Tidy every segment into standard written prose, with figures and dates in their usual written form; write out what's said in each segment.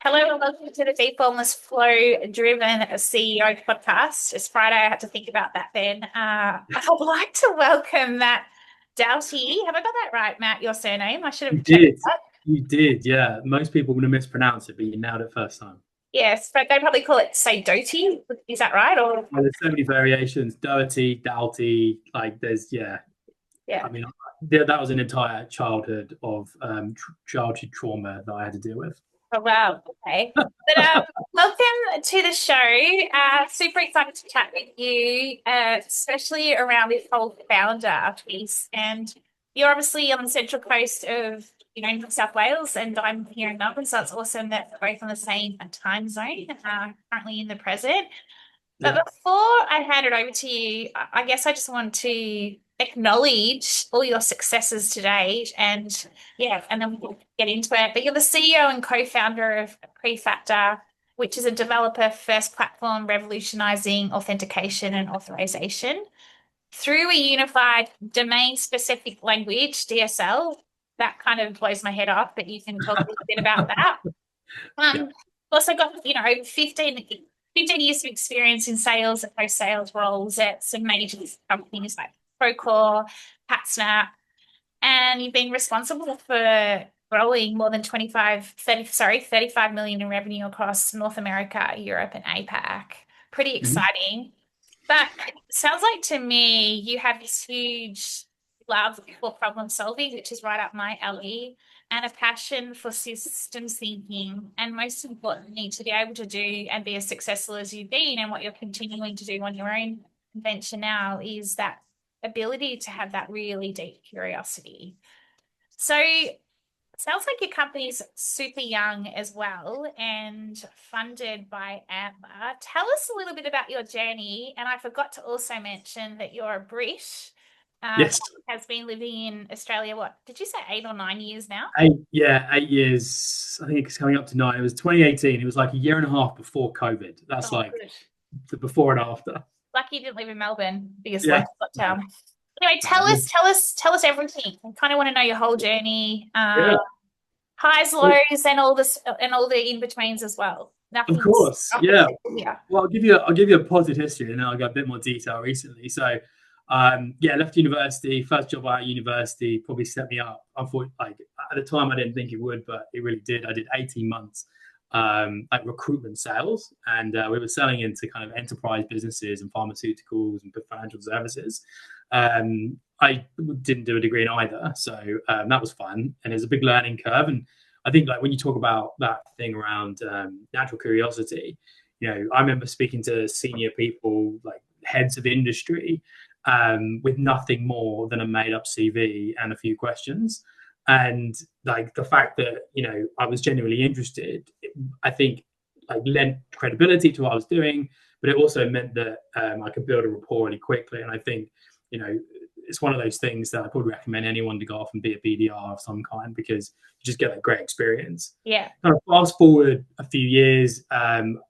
Hello and welcome to the Deep Wellness Flow Driven CEO podcast. It's Friday. I had to think about that then. I'd like to welcome Matt Doughty. Have I got that right, Matt, your surname? I should You have checked did. that. You did, yeah. Most people would have mispronounced it, but you nailed it first time. Yes, but they probably call it, say, Doty. Is that right? Or Well, there's so many variations. Doherty, Doughty, like there's, yeah. yeah. I mean, that was an entire childhood of childhood trauma that I had to deal with. Oh, wow. Okay. But welcome to the show. Super excited to chat with you, especially around this whole founder piece. And you're obviously on the central coast of, New South Wales, and I'm here in Melbourne, so it's awesome that we're both on the same time zone, currently in the present. But Yeah. before I hand it over to you, I guess I just want to acknowledge all your successes today and then we'll get into it. But you're the CEO and co-founder of Prefactor, which is a developer first platform revolutionizing authentication and authorization through a unified domain specific language, DSL. That kind of blows my head off, but you can talk a little bit about that. Yeah. Also got, over 15 years of experience in sales and post-sales roles at some major companies like Procore, PatSnap, and you've been responsible for growing more than 35 million in revenue across North America, Europe, and APAC. Pretty Mhm. exciting. But it sounds like to me you have this huge love for problem solving, which is right up my alley, and a passion for systems thinking, and most importantly, to be able to do and be as successful as you've been and what you're continuing to do on your own venture now is that ability to have that really deep curiosity. So sounds like your company's super young as well and funded by Amber. Tell us a little bit about your journey. And I forgot to also mention that you're a Brit that Yes. has been living in Australia, what did you say, 8 or 9 years now? 8 years. I think it's coming up to nine. It was 2018. It was like a year and a half before COVID. That's Oh, like good. the before and after. Lucky you didn't live in Melbourne, biggest Yeah. lifestyle town. Anyway, tell No. us, tell us, tell us everything. I kind of want to know your whole journey, Yeah. highs, lows, and all this and all the in betweens as well. Of Nothing's course. off the Yeah. table here. Well, I'll give you a positive history, and then I'll go a bit more detail recently. So, yeah, left university. First job out of university probably set me up. I thought, like at the time, I didn't think it would, but it really did. I did 18 months, like recruitment sales, and we were selling into kind of enterprise businesses and pharmaceuticals and financial services. I didn't do a degree in either, so that was fun, and it was a big learning curve. And I think, like when you talk about that thing around natural curiosity, I remember speaking to senior people, like heads of industry, with nothing more than a made up CV and a few questions. And like the fact that, I was genuinely interested, I think like lent credibility to what I was doing, but it also meant that I could build a rapport really quickly. And I think, you know, it's one of those things that I probably recommend anyone to go off and be a BDR of some kind because you just get that great experience. Yeah. Kind of fast forward a few years,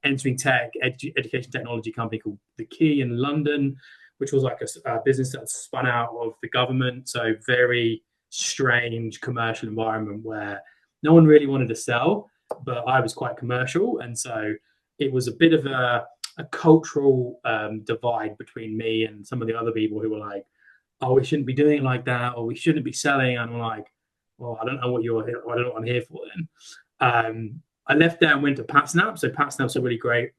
entering education technology company called The Key in London, which was like a business that spun out of the government. So very strange commercial environment where no one really wanted to sell, but I was quite commercial. And so it was a bit of a cultural divide between me and some of the other people who were like, oh, we shouldn't be doing it like that, or we shouldn't be selling. And I'm like, well, I don't know I don't know what I'm here for then. I left there and went to PatSnap. So PatSnap's a really great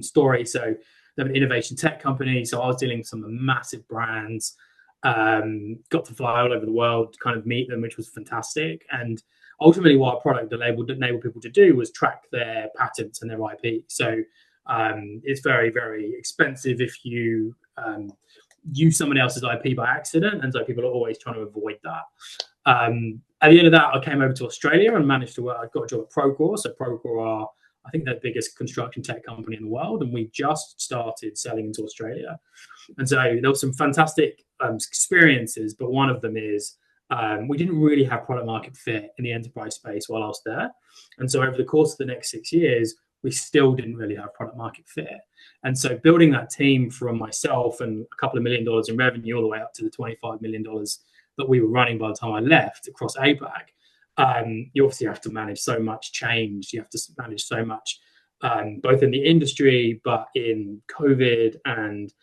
story. So they're an innovation tech company. So I was dealing with some massive brands, got to fly all over the world, to kind of meet them, which was fantastic. And ultimately, what our product enabled people to do was track their patents and their IP. So it's very, very expensive if you use someone else's IP by accident. And so people are always trying to avoid that. At the end of that, I came over to Australia and managed to work. I got a job at Procore. So Procore are, I think, the biggest construction tech company in the world, and we just started selling into Australia. And so there were some fantastic experiences, but one of them is we didn't really have product market fit in the enterprise space while I was there. And so over the course of the next 6 years, we still didn't really have product market fit. And so building that team from myself and a couple of $1 million in revenue all the way up to the $25 million that we were running by the time I left across APAC you obviously have to manage so much change. You have to manage so much, both in the industry, but in COVID. And,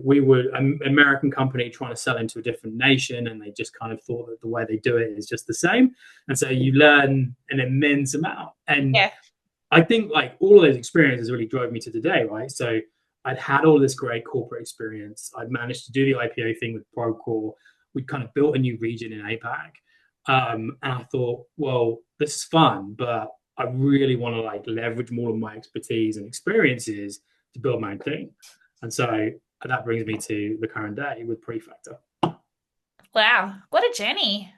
we were an American company trying to sell into a different nation, and they just kind of thought that the way they do it is just the same. And so you learn an immense amount. And Yeah. I think like all of those experiences really drove me to today, right? So I'd had all this great corporate experience. I'd managed to do the IPO thing with Procore. We'd kind of built a new region in APAC. And I thought, well, this is fun, but I really want to like leverage more of my expertise and experiences to build my own thing. And so that brings me to the current day with Prefactor. Wow, what a journey.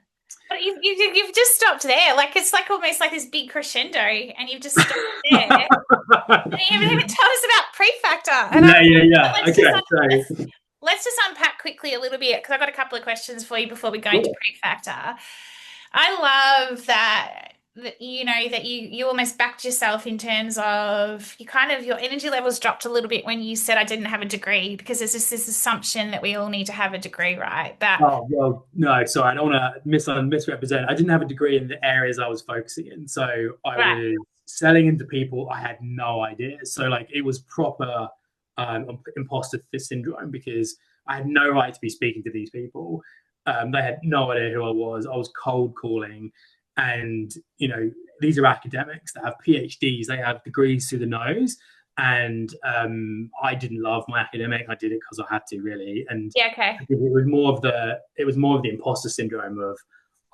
But you've just stopped there. Like it's like almost like this big crescendo, and you've just stopped there. And you haven't even told us about Prefactor. And Yeah. let's Okay, let's just unpack quickly a little bit because I've got a couple of questions for you before we go into cool. Prefactor. I love that that you almost backed yourself in terms of you kind of your energy levels dropped a little bit when you said I didn't have a degree because there's this assumption that we all need to have a degree, right? That Oh, well, no, sorry, I don't want to misrepresent. I didn't have a degree in the areas I was focusing in. So I right. was selling into people I had no idea. So, like, it was proper imposter syndrome because I had no right to be speaking to these people. They had no idea who I was. I was cold calling. And, these are academics that have PhDs, they have degrees through the nose. And I didn't love my academic. I did it because I had to, really. And Yeah, okay. I think it was more of the imposter syndrome of,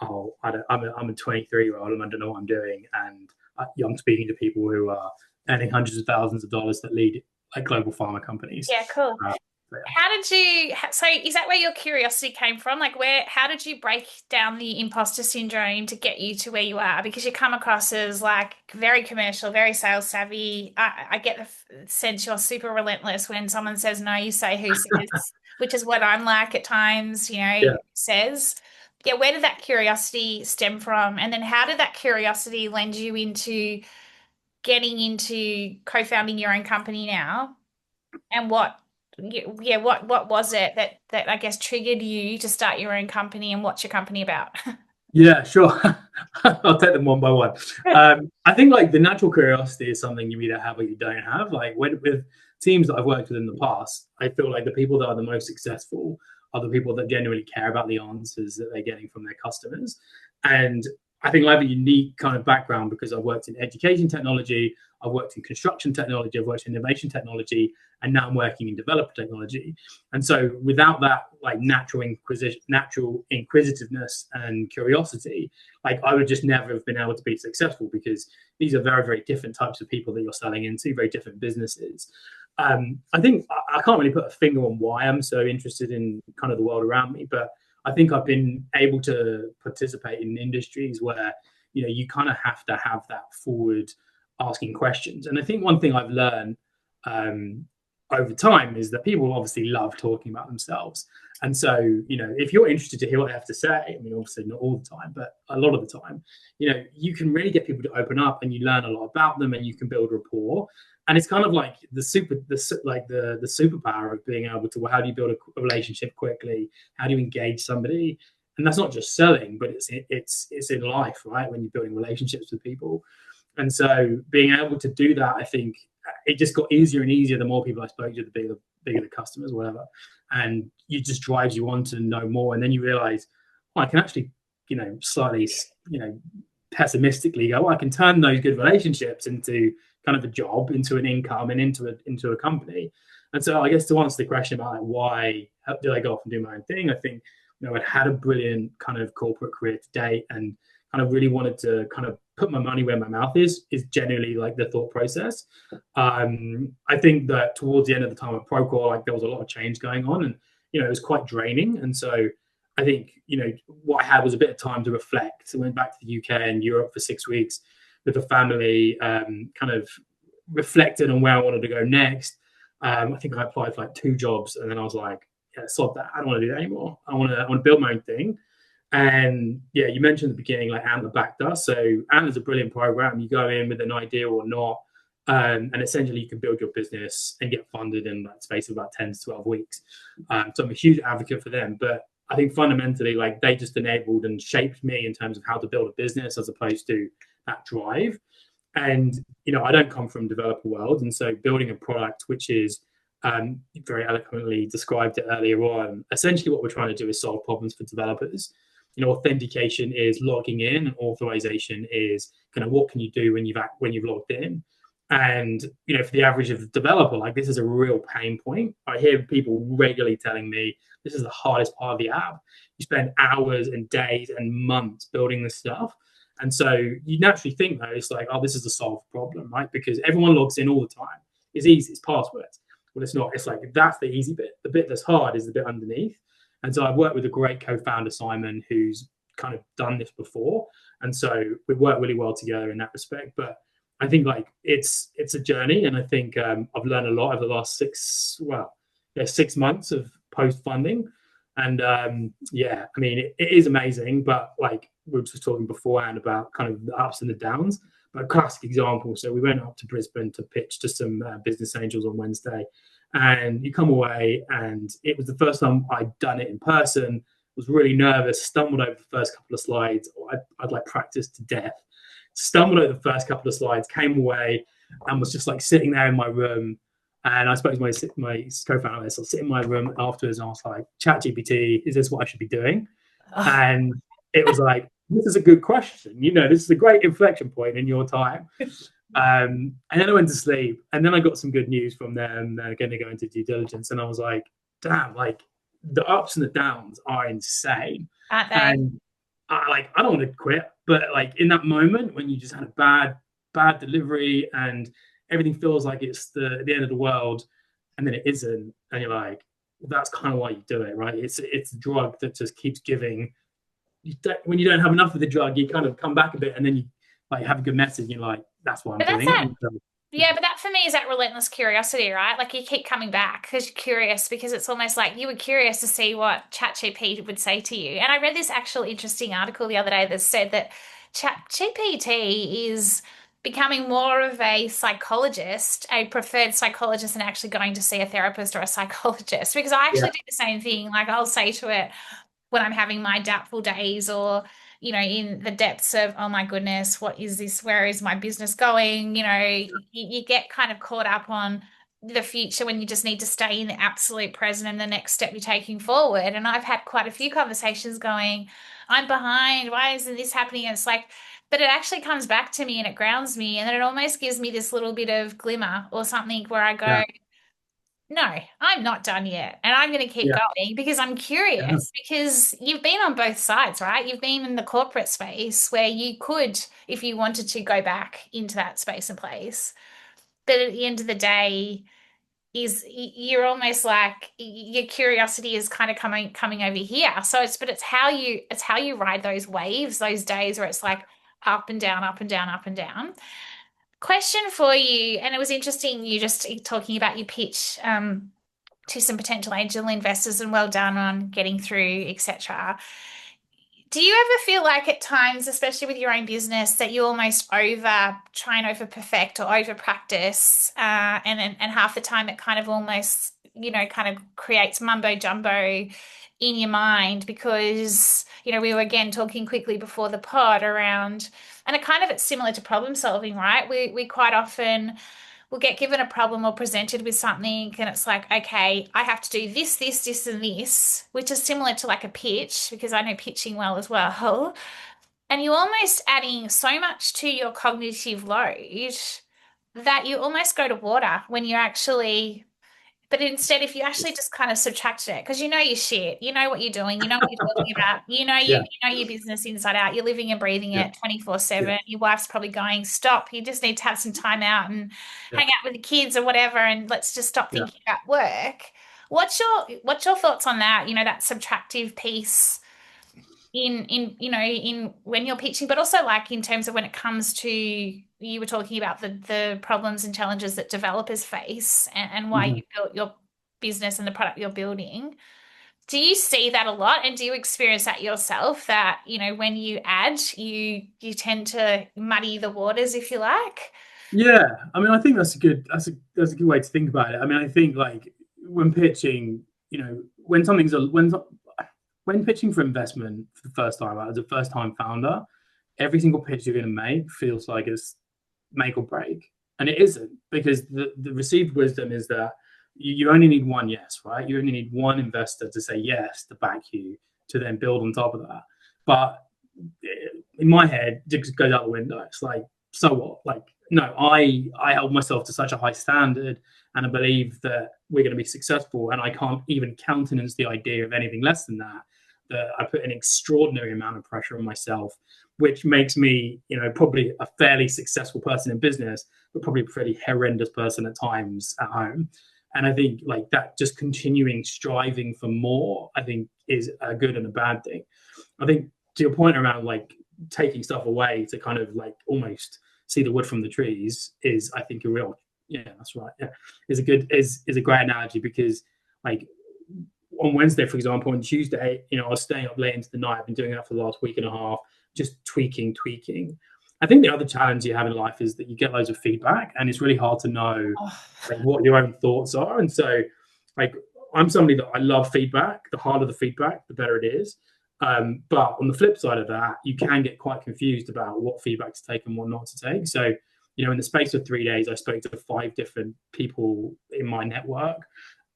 oh, I'm a 23-year-old and I don't know what I'm doing, and I'm speaking to people who are earning hundreds of thousands of dollars that lead like global pharma companies. Yeah, cool. So, yeah. So is that where your curiosity came from? Like how did you break down the imposter syndrome to get you to where you are? Because you come across as like very commercial, very sales savvy. I get the sense you're super relentless when someone says no, you say who says, which is what I'm like at times, Yeah. says. Yeah, where did that curiosity stem from? And then how did that curiosity lend you into getting into co-founding your own company now? And what was it that I guess triggered you to start your own company and what's your company about? Yeah, sure. I'll take them one by one. I think like the natural curiosity is something you either have or you don't have. Like with teams that I've worked with in the past, I feel like the people that are the most successful are the people that genuinely care about the answers that they're getting from their customers. And I think I have a unique kind of background because I've worked in education technology, I've worked in construction technology, I've worked in innovation technology, and now I'm working in developer technology. And so without that like natural inquisitiveness and curiosity, like I would just never have been able to be successful because these are very, very different types of people that you're selling into, very different businesses. I think I can't really put a finger on why I'm so interested in kind of the world around me, but I think I've been able to participate in industries where you kind of have to have that forward asking questions. And I think one thing I've learned over time is that people obviously love talking about themselves. And so, if you're interested to hear what they have to say, I mean, obviously not all the time, but a lot of the time, you can really get people to open up and you learn a lot about them and you can build rapport. And it's kind of like the superpower of being able to, well, how do you build a relationship quickly? How do you engage somebody? And that's not just selling, but it's in life, right? When you're building relationships with people. And so being able to do that, I think it just got easier and easier the more people I spoke to, the bigger the customers, whatever. And it just drives you on to know more. And then you realize, oh, I can actually, slightly, pessimistically go, I can turn those good relationships into kind of a job, into an income, and into a company. And so I guess to answer the question about like, why did I go off and do my own thing, I think, I'd had a brilliant kind of corporate career to date and kind of really wanted to kind of put my money where my mouth is generally like the thought process. I think that towards the end of the time of Procore, like there was a lot of change going on and, it was quite draining. And so I think, what I had was a bit of time to reflect. I went back to the UK and Europe for 6 weeks with the family, kind of reflected on where I wanted to go next. I think I applied for like 2 jobs and then I was like, yeah, sod that. I don't want to do that anymore. I want to build my own thing. And yeah, you mentioned at the beginning, like Antler backed us. So Antler's a brilliant program. You go in with an idea or not, and essentially you can build your business and get funded in that space of about 10 to 12 weeks. So I'm a huge advocate for them. But I think fundamentally, like they just enabled and shaped me in terms of how to build a business as opposed to that drive. And I don't come from developer world, and so building a product which is very eloquently described it earlier on. Essentially, what we're trying to do is solve problems for developers. Authentication is logging in, and authorization is kind of what can you do when you've logged in. And for the average of the developer, like this is a real pain point. I hear people regularly telling me this is the hardest part of the app. You spend hours and days and months building this stuff. And so you naturally think though, it's like, oh, this is a solved problem, right? Because everyone logs in all the time. It's easy, it's passwords. Well, it's not. It's like that's the easy bit. The bit that's hard is the bit underneath. And so I've worked with a great co-founder, Simon, who's kind of done this before. And so we work really well together in that respect. But I think like it's a journey, and I think I've learned a lot over the last 6 months of post funding, and I mean it is amazing. But like we were just talking beforehand about kind of the ups and the downs. But a classic example. So we went up to Brisbane to pitch to some business angels on Wednesday, and you come away, and it was the first time I'd done it in person. Was really nervous, stumbled over the first couple of slides. I'd like practiced to death. Stumbled over the first couple of slides, came away, and was just like sitting there in my room. And I spoke to my co-founder. So I was sitting in my room afterwards, and I was like, "ChatGPT, is this what I should be doing?" And it was like, "This is a good question. This is a great inflection point in your time." And then I went to sleep, and then I got some good news from them. They're going to go into due diligence, and I was like, "Damn! Like the ups and the downs are insane." Aren't they? And I don't want to quit, but like in that moment when you just had a bad delivery and everything feels like it's the end of the world, and then it isn't, and you're like, well, that's kind of why you do it, right? It's a drug that just keeps giving. When you don't have enough of the drug, you kind of come back a bit, and then you like have a good message. And you're like, that's why I'm But that's doing it. that. Yeah, but that for me is that relentless curiosity, right? Like you keep coming back because you're curious, because it's almost like you were curious to see what ChatGPT would say to you. And I read this actual interesting article the other day that said that ChatGPT is becoming more of a psychologist, a preferred psychologist, and actually going to see a therapist or a psychologist. Because I Yeah, actually do the same thing. Like I'll say to it, when I'm having my doubtful days, or in the depths of, oh my goodness, what is this? Where is my business going? You get kind of caught up on the future when you just need to stay in the absolute present and the next step you're taking forward. And I've had quite a few conversations going, I'm behind. Why isn't this happening? And it's like, but it actually comes back to me and it grounds me. And then it almost gives me this little bit of glimmer or something where I yeah, go, no, I'm not done yet. And I'm going to keep yeah, going because I'm yeah. curious, because you've been on both sides, right? You've been in the corporate space where you could, if you wanted to, go back into that space and place. But at the end of the day, you're almost like your curiosity is kind of coming over here. So it's how you ride those waves, those days where it's like up and down, up and down, up and down. Question for you, and it was interesting you just talking about your pitch to some potential angel investors, and well done on getting through, etc. Do you ever feel like at times, especially with your own business, that you almost try and over perfect or over practice, and half the time it kind of almost kind of creates mumbo jumbo in your mind, because we were again talking quickly before the pod around, and it's similar to problem solving, right? We quite often will get given a problem or presented with something, and it's like, okay, I have to do this, this, this, and this, which is similar to like a pitch, because I know pitching well as well. And you're almost adding so much to your cognitive load that you almost go to water when you're actually, but instead, if you actually just kind of subtracted it, because you know your shit, you know what you're doing, you know what you're talking about, Yeah, you know your business inside out, you're living and breathing yeah, it yeah, 24/7. Your wife's probably going, stop, you just need to have some time out and yeah, hang out with the kids or whatever, and let's just stop yeah. thinking about work. What's your thoughts on that? That subtractive piece in when you're pitching, but also like in terms of when it comes to, you were talking about the problems and challenges that developers face, and why you Mhm. built your business and the product you're building. Do you see that a lot, and do you experience that yourself, that when you add, you tend to muddy the waters, if you like? Yeah, I mean, I think that's a good way to think about it. I mean, I think like when pitching, when something's a when when pitching for investment for the first time, like, as a first time founder, every single pitch you're going to make feels like it's make or break. And it isn't, because the received wisdom is that you only need one yes, right? You only need one investor to say yes to back you, to then build on top of that. But in my head, it just goes out the window. It's like, so what? Like, no, I held myself to such a high standard, and I believe that we're going to be successful, and I can't even countenance the idea of anything less than that. That I put an extraordinary amount of pressure on myself, which makes me, probably a fairly successful person in business, but probably a pretty horrendous person at times at home. And I think like that, just continuing striving for more, I think is a good and a bad thing. I think to your point around like taking stuff away to kind of like almost see the wood from the trees is, I think, a real, yeah, that's right, yeah, is a great analogy, because like on Wednesday, for example, on Tuesday, I was staying up late into the night. I've been doing that for the last week and a half, just tweaking. I think the other challenge you have in life is that you get loads of feedback, and it's really hard to know like what your own thoughts are. And so, like, I'm somebody that I love feedback. The harder the feedback, the better it is. But on the flip side of that, you can get quite confused about what feedback to take and what not to take. So, in the space of 3 days, I spoke to 5 different people in my network,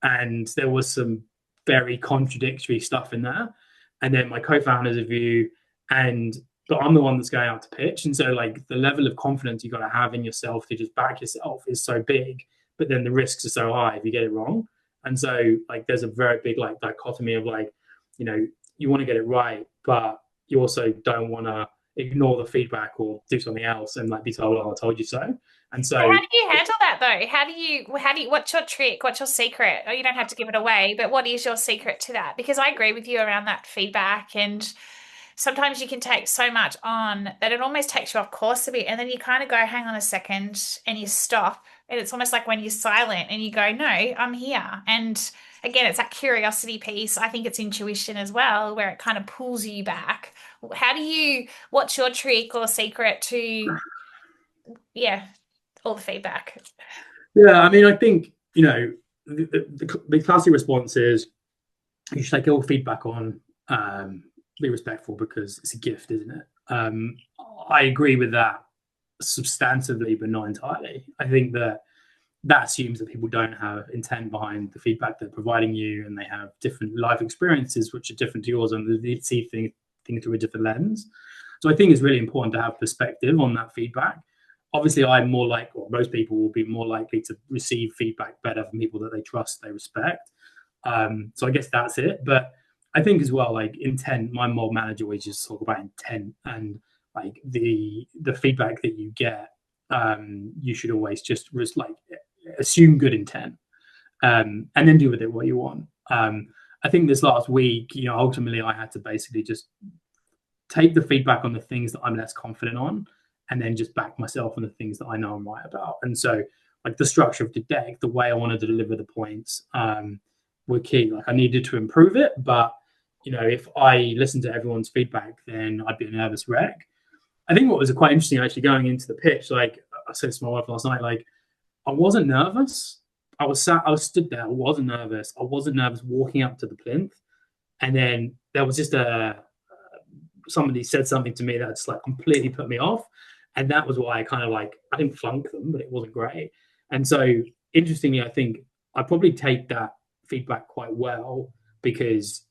and there was some very contradictory stuff in there. And then my co-founders of view, but I'm the one that's going out to pitch. And so like the level of confidence you got to have in yourself to just back yourself is so big, but then the risks are so high if you get it wrong. And so like there's a very big like dichotomy of like, you want to get it right, but you also don't want to ignore the feedback or do something else and like be told, oh, I told you so. And so how do you handle that though? What's your trick? What's your secret? Oh, you don't have to give it away, but what is your secret to that? Because I agree with you around that feedback, and sometimes you can take so much on that it almost takes you off course a bit. And then you kind of go, hang on a second, and you stop. And it's almost like when you're silent and you go, no, I'm here. And again, it's that curiosity piece. I think it's intuition as well, where it kind of pulls you back. What's your trick or secret to, yeah, all the feedback? yeah, I mean, I think the classic response is you should take all feedback on, be respectful because it's a gift, isn't it? I agree with that substantively, but not entirely. I think that assumes that people don't have intent behind the feedback they're providing you, and they have different life experiences which are different to yours, and they see things through a different lens. So I think it's really important to have perspective on that feedback. Obviously, I'm more like, or most people will be more likely to receive feedback better from people that they trust, they respect. So I guess that's it. But I think as well, like intent, my mob manager always just talk about intent, and like the feedback that you get, you should always just like assume good intent, and then do with it what you want. I think this last week, ultimately I had to basically just take the feedback on the things that I'm less confident on, and then just back myself on the things that I know I'm right about. And so like the structure of the deck, the way I wanted to deliver the points, were key. Like I needed to improve it, but if I listened to everyone's feedback, then I'd be a nervous wreck. I think what was quite interesting actually going into the pitch, like I said to my wife last night, like I wasn't nervous. I was stood there. I wasn't nervous. I wasn't nervous walking up to the plinth, and then there was just somebody said something to me that just like completely put me off, and that was why I kind of like I didn't flunk them, but it wasn't great. And so interestingly, I think I probably take that feedback quite well, because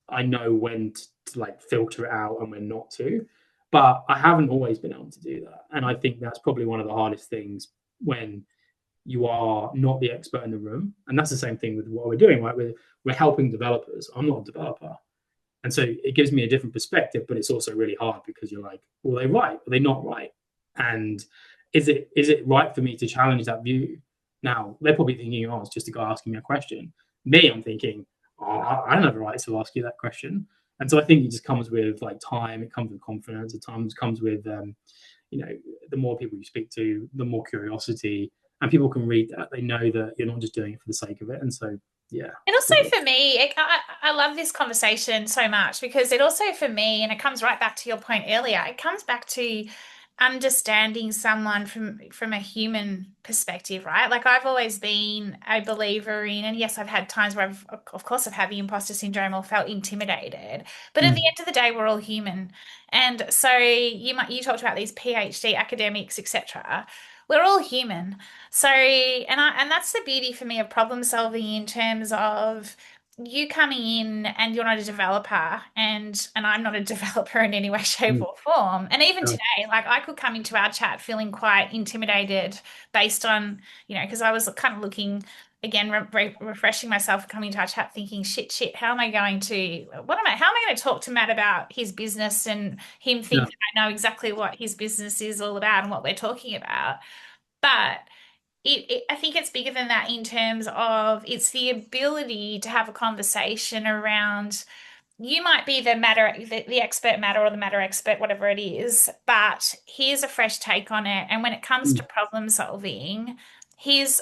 I know when to like filter it out and when not to. But I haven't always been able to do that, and I think that's probably one of the hardest things when you are not the expert in the room. And that's the same thing with what we're doing, right? We're helping developers. I'm not a developer. And so it gives me a different perspective, but it's also really hard because you're like, well, are they right? Are they not right? And is it right for me to challenge that view? Now, they're probably thinking, oh, it's just a guy asking me a question. Me, I'm thinking, oh, I don't have a right to ask you that question. And so I think it just comes with like time. It comes with confidence. At times comes with, the more people you speak to, the more curiosity, and people can read that. They know that you're not just doing it for the sake of it. And so, yeah. And also for me, I love this conversation so much because it also for me, and it comes right back to your point earlier, it comes back to understanding someone from a human perspective, right? Like I've always been a believer in, and yes, I've had times where of course I've had the imposter syndrome or felt intimidated, but at the Mm. end of the day, we're all human. And so you talked about these PhD academics, etc. We're all human. So, and that's the beauty for me of problem solving in terms of you coming in and you're not a developer and I'm not a developer in any way, shape, Mm. or form. And even Yeah. today, like I could come into our chat feeling quite intimidated based on, because I was kind of looking again, refreshing myself coming into our chat thinking, shit, how am I going to, how am I going to talk to Matt about his business and him Yeah. think that I know exactly what his business is all about and what we're talking about. But I think it's bigger than that in terms of it's the ability to have a conversation around you might be the expert matter or the matter expert, whatever it is, but here's a fresh take on it. And when it comes to Mm. problem solving, here's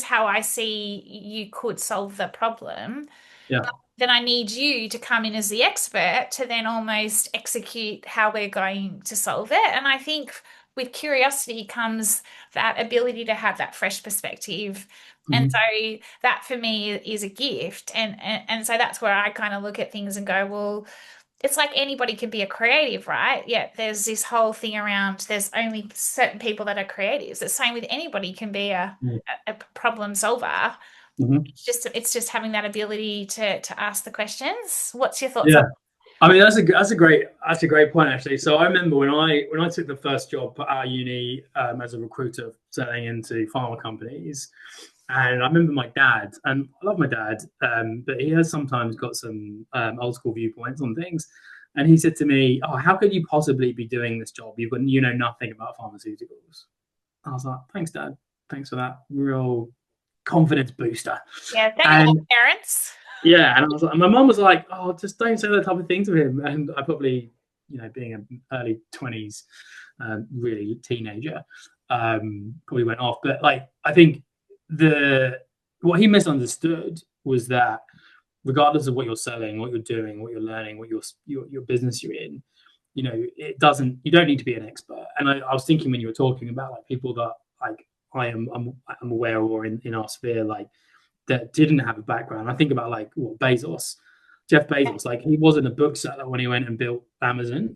how I see you could solve the problem. Yeah. Then I need you to come in as the expert to then almost execute how we're going to solve it. And I think with curiosity comes that ability to have that fresh perspective. And Mhm. so that for me is a gift. And so that's where I kind of look at things and go, well, it's like anybody can be a creative, right? Yeah, there's this whole thing around there's only certain people that are creatives. The same with anybody can be a problem solver. Mhm. It's just having that ability to ask the questions. What's your thoughts on? Yeah. I mean, that's a great point actually. So I remember when I took the first job out of uni as a recruiter selling into pharma companies, and I remember my dad, and I love my dad, but he has sometimes got some old school viewpoints on things. And he said to me, "Oh, how could you possibly be doing this job? You know nothing about pharmaceuticals." I was like, "Thanks, Dad. Thanks for that real confidence booster." Yeah, don't you And have parents? yeah, and I was like, and my mum was like, "Oh, just don't say that type of thing to him." And I probably, being an early 20s, really teenager, probably went off. But like, I think the what he misunderstood was that regardless of what you're selling, what you're doing, what you're learning, what your business you're in, it doesn't. You don't need to be an expert. And I was thinking when you were talking about like people that like I'm aware or in our sphere like that didn't have a background. I think about like Jeff Bezos. Like he wasn't a bookseller when he went and built Amazon,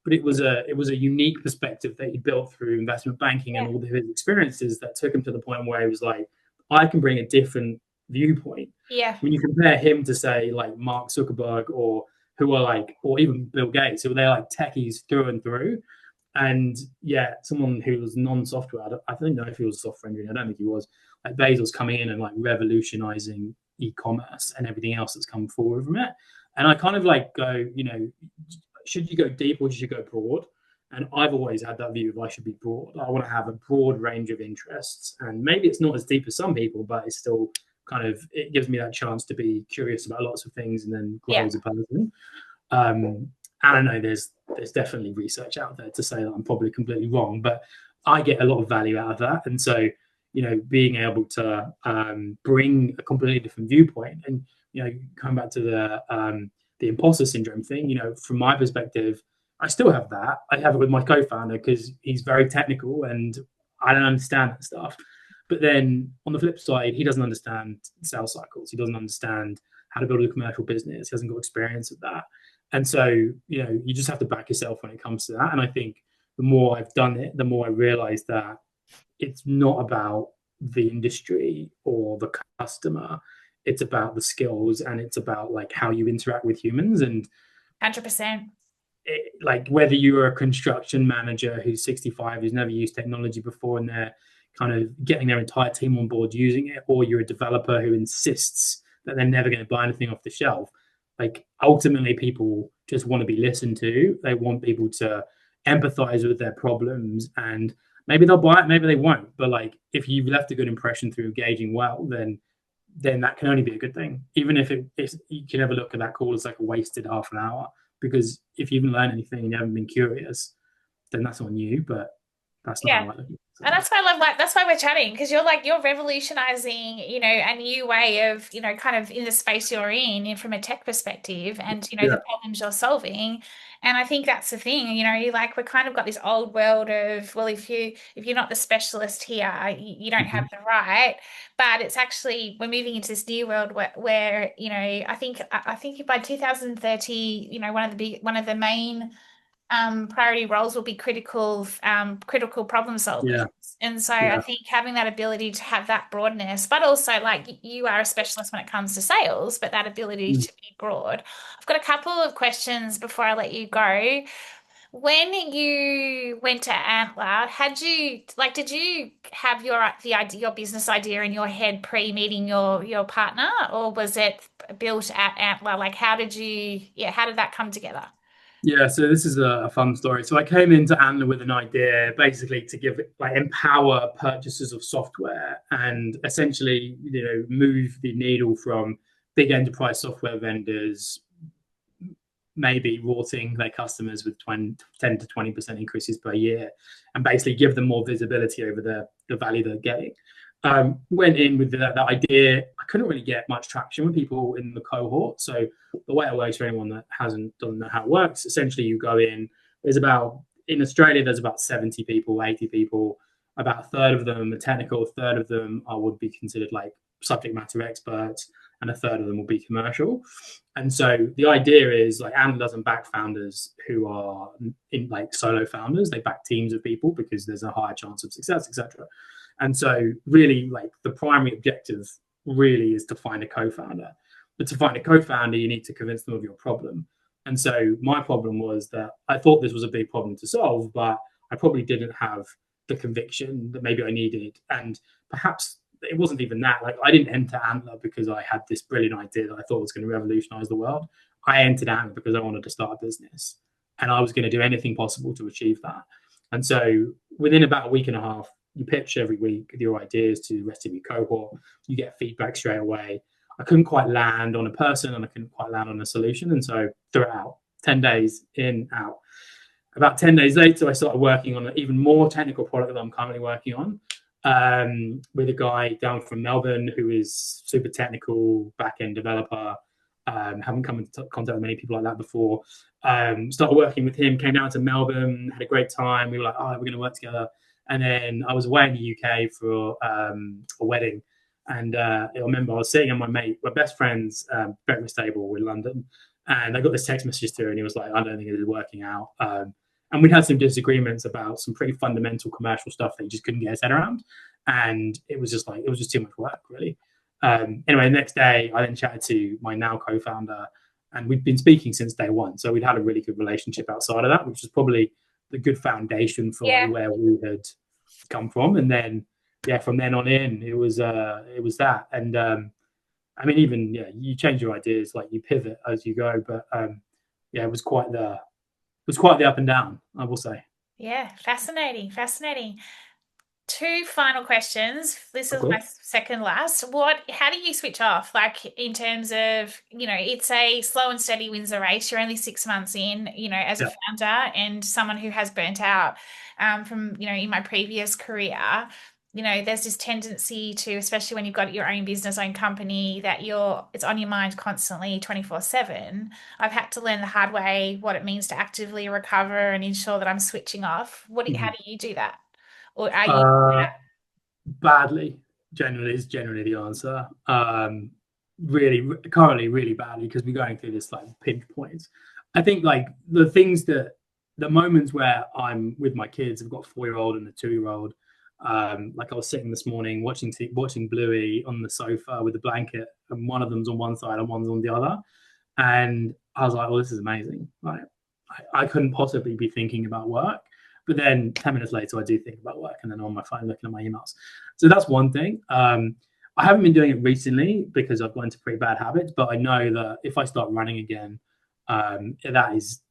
but it was a unique perspective that he built through investment banking and Yeah, all of his experiences that took him to the point where he was like, I can bring a different viewpoint. yeah, When you compare him to say like Mark Zuckerberg or who are like, or even Bill Gates, who they're like techies through and through. And yeah, someone who was non-software, I don't know if he was a software engineer, I don't think he was, like Bezos coming in and like revolutionizing e-commerce and everything else that's come forward from it. And I kind of like go, should you go deep or should you go broad? And I've always had that view of I should be broad. I want to have a broad range of interests. And maybe it's not as deep as some people, but it's still kind of, it gives me that chance to be curious about lots of things and then grow yeah, as a person. Um, I don't know. There's definitely research out there to say that I'm probably completely wrong, but I get a lot of value out of that. And so, being able to bring a completely different viewpoint, and coming back to the imposter syndrome thing, from my perspective, I still have that. I have it with my co-founder because he's very technical and I don't understand that stuff. But then on the flip side, he doesn't understand sales cycles. He doesn't understand how to build a commercial business. He hasn't got experience of that. And so, you just have to back yourself when it comes to that. And I think the more I've done it, the more I realize that it's not about the industry or the customer. It's about the skills and it's about like how you interact with humans. And 100%. like whether you're a construction manager who's 65, who's never used technology before, and they're kind of getting their entire team on board using it, or you're a developer who insists that they're never going to buy anything off the shelf. Like ultimately, people just want to be listened to. They want people to empathize with their problems, and maybe they'll buy it, maybe they won't. But like if you've left a good impression through engaging well, then that can only be a good thing. Even if you can never look at that call as like a wasted half an hour, because if you haven't learned anything and you haven't been curious, then that's on you. But That's not Yeah. how I look at it. So, And that's why I love, like, that's why we're chatting, because you're revolutionizing, a new way of, kind of in the space you're in from a tech perspective, and the yeah. problems you're solving. And I think that's the thing, we're kind of got this old world of, well, if you're not the specialist here, you don't have Mhm. the right. But it's actually, we're moving into this new world where I think by 2030, one of the main priority roles will be critical problem solvers. Yeah. And so I Yeah. think having that ability to have that broadness, but also like you are a specialist when it comes to sales, but that ability Mm. to be broad. I've got a couple of questions before I let you go. When you went to Antler, did you have your business idea in your head pre-meeting your partner, or was it built at Antler? Like how did that come together? Yeah, so this is a fun story. So I came into Antler with an idea, basically to give like empower purchasers of software and essentially, move the needle from big enterprise software vendors maybe rorting their customers with 10 to 20% increases per year and basically give them more visibility over the value they're getting. Went in with that idea. I couldn't really get much traction with people in the cohort. So the way it works for anyone that doesn't know how it works, essentially you go in, in Australia, there's about 70 people, 80 people, about a third of them are technical, a third of them would be considered like subject matter experts, and a third of them will be commercial. And so the idea is like Amazon doesn't back founders who are in like solo founders. They back teams of people because there's a higher chance of success, etc. And so really like the primary objective really is to find a co-founder. But to find a co-founder, you need to convince them of your problem. And so my problem was that I thought this was a big problem to solve, but I probably didn't have the conviction that maybe I needed. And perhaps it wasn't even that. Like I didn't enter Antler because I had this brilliant idea that I thought was going to revolutionize the world. I entered Antler because I wanted to start a business, and I was going to do anything possible to achieve that. And so within about a week and a half, you pitch every week your ideas to the rest of your cohort. You get feedback straight away. I couldn't quite land on a person and I couldn't quite land on a solution, and so threw it out. 10 days in, out. About 10 days later, I started working on an even more technical product that I'm currently working on, with a guy down from Melbourne who is super technical, back-end developer. Haven't come into contact with many people like that before. Started working with him, came down to Melbourne, had a great time. We were like, oh, we're going to work together. And then I was away in the UK for a wedding. And I remember I was sitting on my best friend's breakfast table in London. And I got this text message through, and he was like, I don't think it is working out. And we had some disagreements about some pretty fundamental commercial stuff that he just couldn't get his head around. And it was just too much work, really. Anyway, the next day, I then chatted to my now co-founder, and we'd been speaking since day one. So we'd had a really good relationship outside of that, which was probably the good foundation for like Yeah. where we had come from. And then, yeah, from then on in, it was that. And I mean, even you change your ideas, like you pivot as you go. But yeah, it was quite the up and down, I will say. Yeah, fascinating, fascinating. Two final questions. This Of is my course. second last. How do you switch off? Like in terms of, it's a slow and steady wins the race. You're only 6 months in, as a Yeah. founder and someone who has burnt out from, in my previous career. There's this tendency to, especially when you've got your own business, own company, that it's on your mind constantly 24/7. I've had to learn the hard way what it means to actively recover and ensure that I'm switching off. How Mhm. do you do that? Or are you? Uh, Badly, generally is generally the answer. Really, currently, really badly because we're going through this like pinch points. I think like the moments where I'm with my kids, I've got a 4-year-old and a 2-year-old. Like I was sitting this morning watching Bluey on the sofa with a blanket, and one of them's on one side and one's on the other, and I was like, "Oh, this is amazing!" Like I couldn't possibly be thinking about work. But then 10 minutes later, I do think about work, and then on my phone looking at my emails. So that's one thing. I haven't been doing it recently because I've got into pretty bad habits, but I know that if I start running again, that is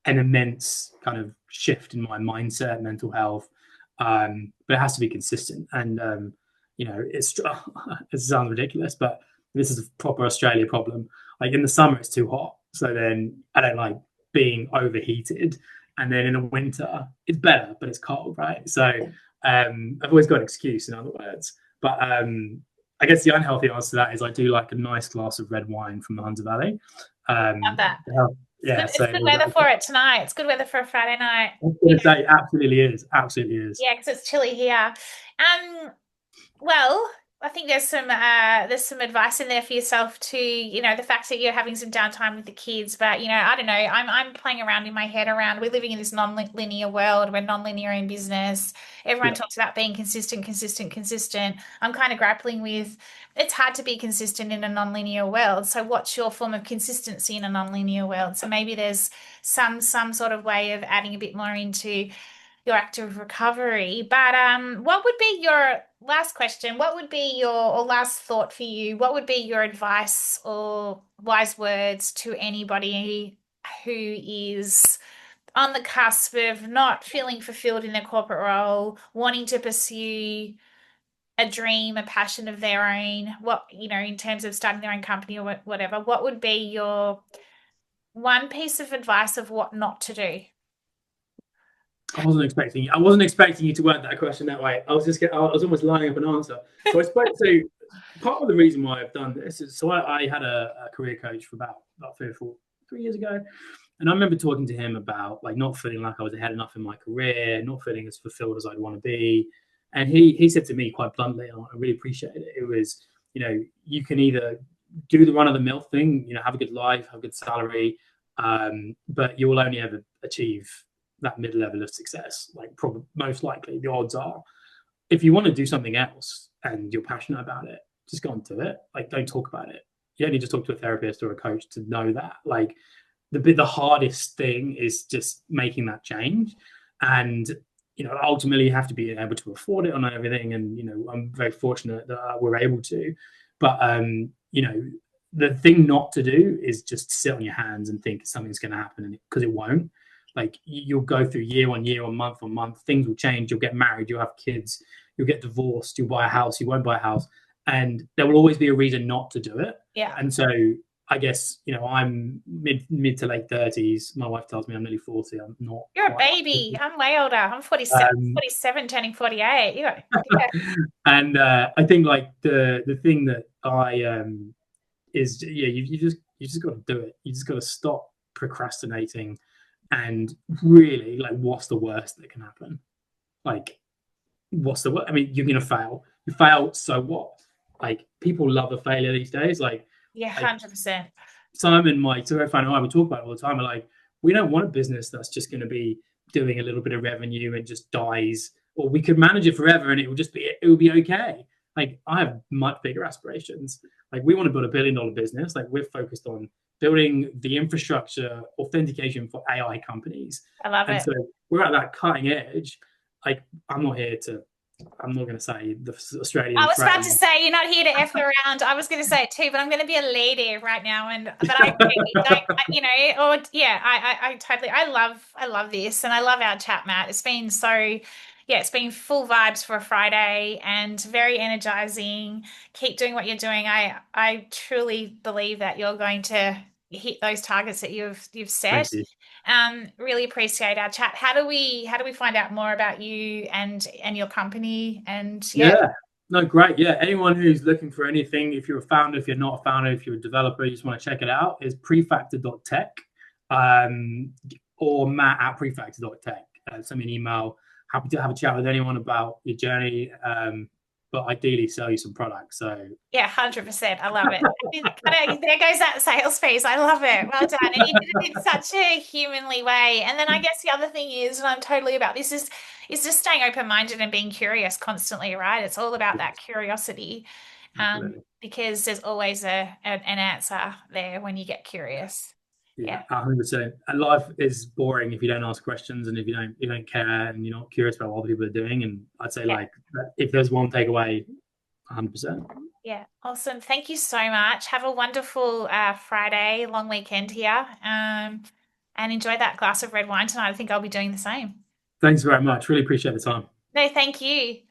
an immense kind of shift in my mindset, mental health. But it has to be consistent. And, it sounds ridiculous, but this is a proper Australia problem. Like in the summer, it's too hot. So then I don't like being overheated and then in the winter it's better, but it's cold, right? So I've always got an excuse, in other words. But I guess the unhealthy answer to that is I do like a nice glass of red wine from the Hunter Valley. Love that. Yeah, It's so good weather for it tonight. It's good weather for a Friday night. I was going to say, absolutely is. Yeah, because it's chilly here. Well, I think there's some advice in there for yourself to, the fact that you're having some downtime with the kids, but I don't know. I'm playing around in my head around. We're living in this non-linear world. We're non-linear in business. Everyone Yeah, talks about being consistent, consistent, consistent. I'm kind of grappling with it's hard to be consistent in a non-linear world. So what's your form of consistency in a non-linear world? So maybe there's some sort of way of adding a bit more into your active recovery. But what would be your last question? What would be your or last thought for you? What would be your advice or wise words to anybody who is on the cusp of not feeling fulfilled in their corporate role, wanting to pursue a dream, a passion of their own, what, in terms of starting their own company or whatever, what would be your one piece of advice of what not to do? I wasn't expecting you to word that question that way. I was almost lining up an answer. So I spoke to part of the reason why I've done this is I had a career coach for about 3 years ago, and I remember talking to him about like not feeling like I was ahead enough in my career, not feeling as fulfilled as I'd want to be, and he said to me quite bluntly, and I really appreciated it. It was, you can either do the run of the mill thing, have a good life, have a good salary, but you will only ever achieve that mid level of success. Like, probably most likely, the odds are, if you want to do something else and you're passionate about it, just go and do it. Like, don't talk about it. You don't need to talk to a therapist or a coach to know that. Like, the hardest thing is just making that change, and ultimately you have to be able to afford it on everything. And I'm very fortunate that we're able to, but the thing not to do is just sit on your hands and think something's going to happen, because it won't. Like, you'll go through year on year on month, things will change. You'll get married, you'll have kids, you'll get divorced, you'll buy a house, you won't buy a house, and there will always be a reason not to do it. Yeah. And so I guess, I'm mid to late 30s. My wife tells me I'm nearly 40. I'm not. You're a baby. I'm way older. I'm 47, Um, 47 turning 48. Yeah. and I think like the thing that I is, yeah, you just got to do it. You just got to stop procrastinating, and really, like, what's the worst that can happen? Like, what's the worst? I mean, you're gonna fail. You fail, so what? Like, people love a failure these days. Yeah, Like 100%. Simon, my friend and I, we talk about it all the time. We're like, we don't want a business that's just going to be doing a little bit of revenue and just dies, or we could manage it forever and it will be okay. Like, I have much bigger aspirations. Like, we want to build $1 billion business. Like, we're focused on building the infrastructure authentication for AI companies, I love and it. so we're at that cutting edge. Like, I'm not going to say the Australian I was phrase. about to say you're not here to F around. I was going to say it too, but I'm going to be a lady right now. But I agree. Don't, or yeah, I totally, I love this, and I love our chat, Matt. It's been yeah, it's been full vibes for a Friday and very energizing. Keep doing what you're doing. I truly believe that you're going to hit those targets that you've Thank set. you. Really appreciate our chat. How do we find out more about you and your company? And yeah. Yeah. No, great. Yeah. Anyone who's looking for anything, if you're a founder, if you're not a founder, if you're a developer, you just want to check it out, is prefactor.tech, or matt@prefactor.tech. Send me an email. Happy to have a chat with anyone about your journey, but ideally sell you some products. So, Yeah, 100%. I love it. There goes that sales piece. I love it. Well done. And you did it in such a humanly way. And then I guess the other thing is, and I'm totally about this, is just staying open-minded and being curious constantly, right? It's all about yeah, that curiosity, absolutely. because there's always an answer there when you get curious. Yeah, Yeah. 100%. And life is boring if you don't ask questions, and if you don't care, and you're not curious about what other people are doing. And I'd say, Yeah. like, if there's one takeaway, 100%. Yeah. Awesome. Thank you so much. Have a wonderful Friday, long weekend here. And enjoy that glass of red wine tonight. I think I'll be doing the same. Thanks very much. Really appreciate the time. No, thank you.